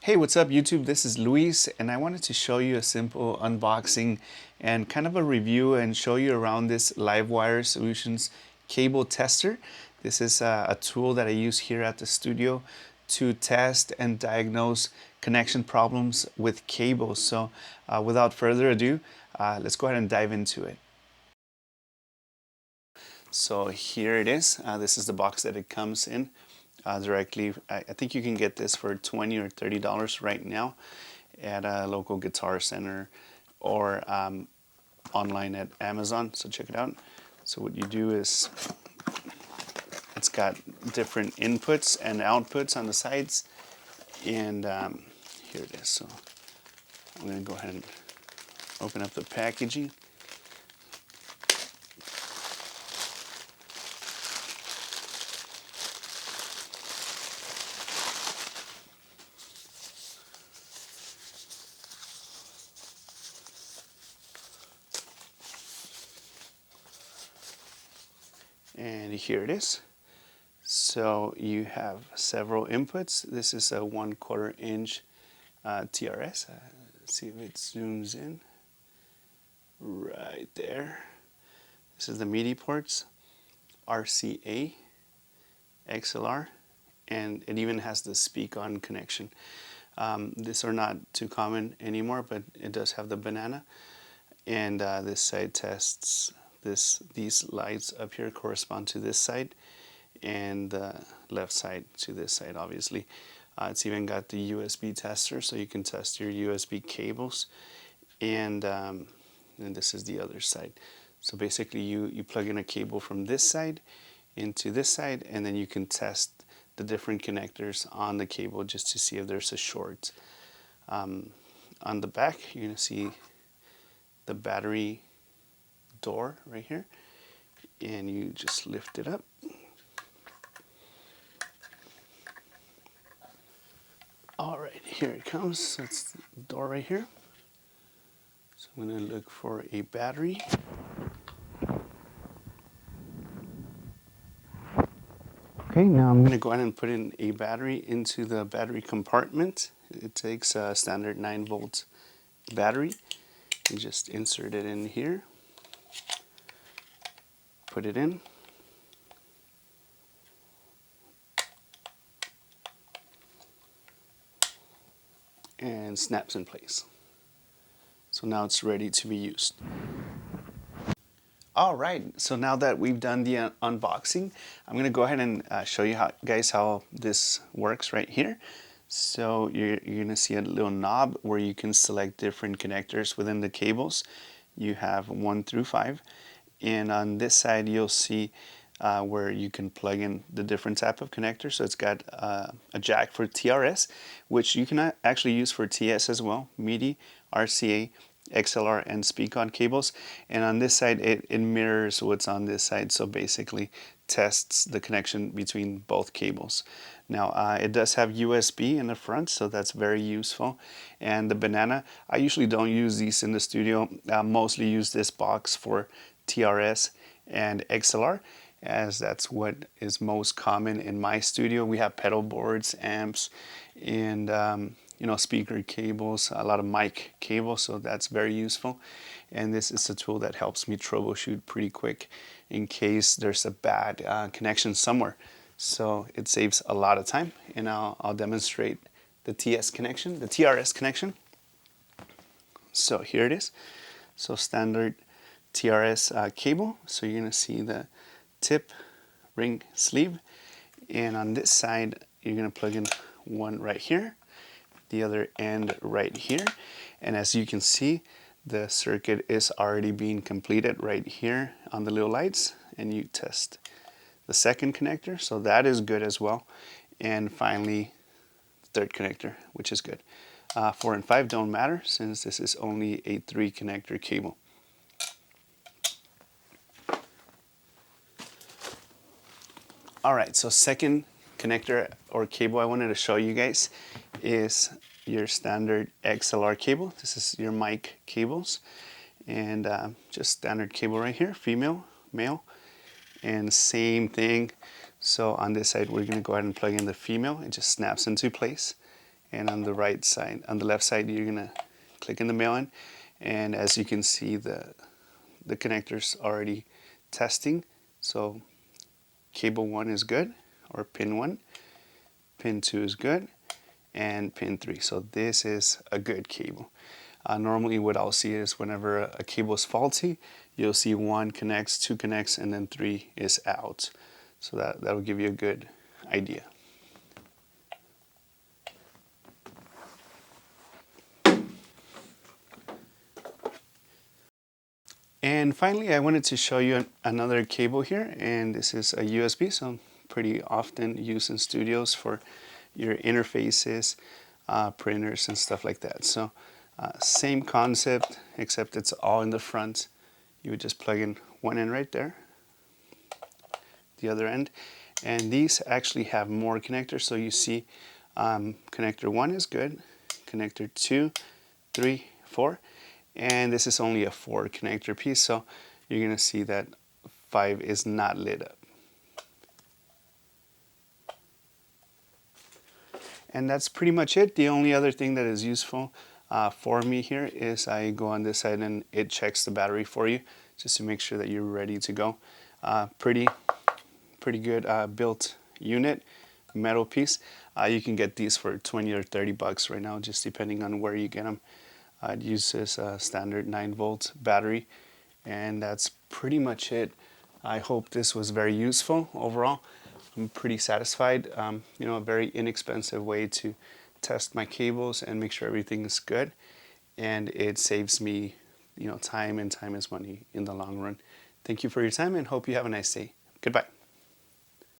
Hey, what's up YouTube? This is Luis and I wanted to show you a simple unboxing and kind of a review and show you around this Livewire Solutions cable tester. This is a tool that I use here at the studio to test and diagnose connection problems with cables. So without further ado, let's go ahead and dive into it. So here it is. This is the box that it comes in directly. I think you can get this for $20 or $30 right now at a local Guitar Center or online at Amazon. So check it out. So what you do is it's got different inputs and outputs on the sides, and here it is. So I'm going to go ahead and open up the packaging. And here it is. So you have several inputs. This is a 1/4 inch TRS. Let's see if it zooms in. Right there. This is the MIDI ports, RCA, XLR, and it even has the speak on connection. These are not too common anymore, but it does have the banana. And this side tests these lights up here correspond to this side, and the left side to this side, obviously. It's even got the USB tester, so you can test your USB cables, and this is the other side. So basically you plug in a cable from this side into this side, and then you can test the different connectors on the cable just to see if there's a short. On the back, you're going to see the battery door right here, and you just lift it up. Alright, here it comes. That's the door right here. So I'm going to look for a battery. Okay, now I'm going to go ahead and put in a battery into the battery compartment. It takes a standard 9-volt battery. You just insert it in here, put it in, and snaps in place. So now it's ready to be used. All right, so now that we've done the unboxing, I'm going to go ahead and show you guys how this works right here. So you're going to see a little knob where you can select different connectors within the cables. You have 1 through 5, and on this side you'll see where you can plug in the different type of connectors. So it's got a jack for TRS, which you can actually use for TS as well, MIDI, RCA, XLR, and speak on cables. And on this side it mirrors what's on this side, so basically tests the connection between both cables. Now it does have USB in the front, so that's very useful. And the banana, I usually don't use these in the studio. I mostly use this box for TRS and XLR, as that's what is most common in my studio. We have pedal boards, amps, and speaker cables, a lot of mic cables, so that's very useful. And this is a tool that helps me troubleshoot pretty quick in case there's a bad connection somewhere. So it saves a lot of time, and I'll demonstrate the TRS connection. So here it is. So standard TRS cable. So you're going to see the tip, ring, sleeve, and on this side you're going to plug in one right here, the other end right here, and as you can see the circuit is already being completed right here on the little lights. And you test the second connector, so that is good as well. And finally the third connector, which is good. 4 and 5 don't matter since this is only a 3 connector cable. Alright, so second connector or cable I wanted to show you guys is your standard XLR cable. This is your mic cables, and just standard cable right here, female, male, and same thing. So on this side we're going to go ahead and plug in the female. It just snaps into place, and on the right side, on the left side, you're gonna click in the mail in, and as you can see, the connector's already testing. So cable 1 is good, or pin 1, pin 2 is good, and pin 3. So this is a good cable. Normally what I'll see is whenever a cable is faulty, you'll see 1 connects, 2 connects, and then 3 is out. So that'll give you a good idea. And finally, I wanted to show you another cable here, and this is a USB, so pretty often used in studios for your interfaces, printers, and stuff like that. So same concept, except it's all in the front. You would just plug in one end right there, the other end, and these actually have more connectors. So you see connector 1 is good, connector 2, 3, 4, and this is only a 4 connector piece, so you're gonna see that 5 is not lit up. And that's pretty much it. The only other thing that is useful for me here is I go on this side and it checks the battery for you just to make sure that you're ready to go. Pretty good built unit, metal piece. You can get these for 20 or 30 bucks right now, just depending on where you get them. It uses a standard 9-volt battery, and that's pretty much it. I hope this was very useful overall. I'm pretty satisfied. You know, a very inexpensive way to test my cables and make sure everything is good, and it saves me, you know, time, and time is money in the long run. Thank you for your time, and hope you have a nice day. Goodbye.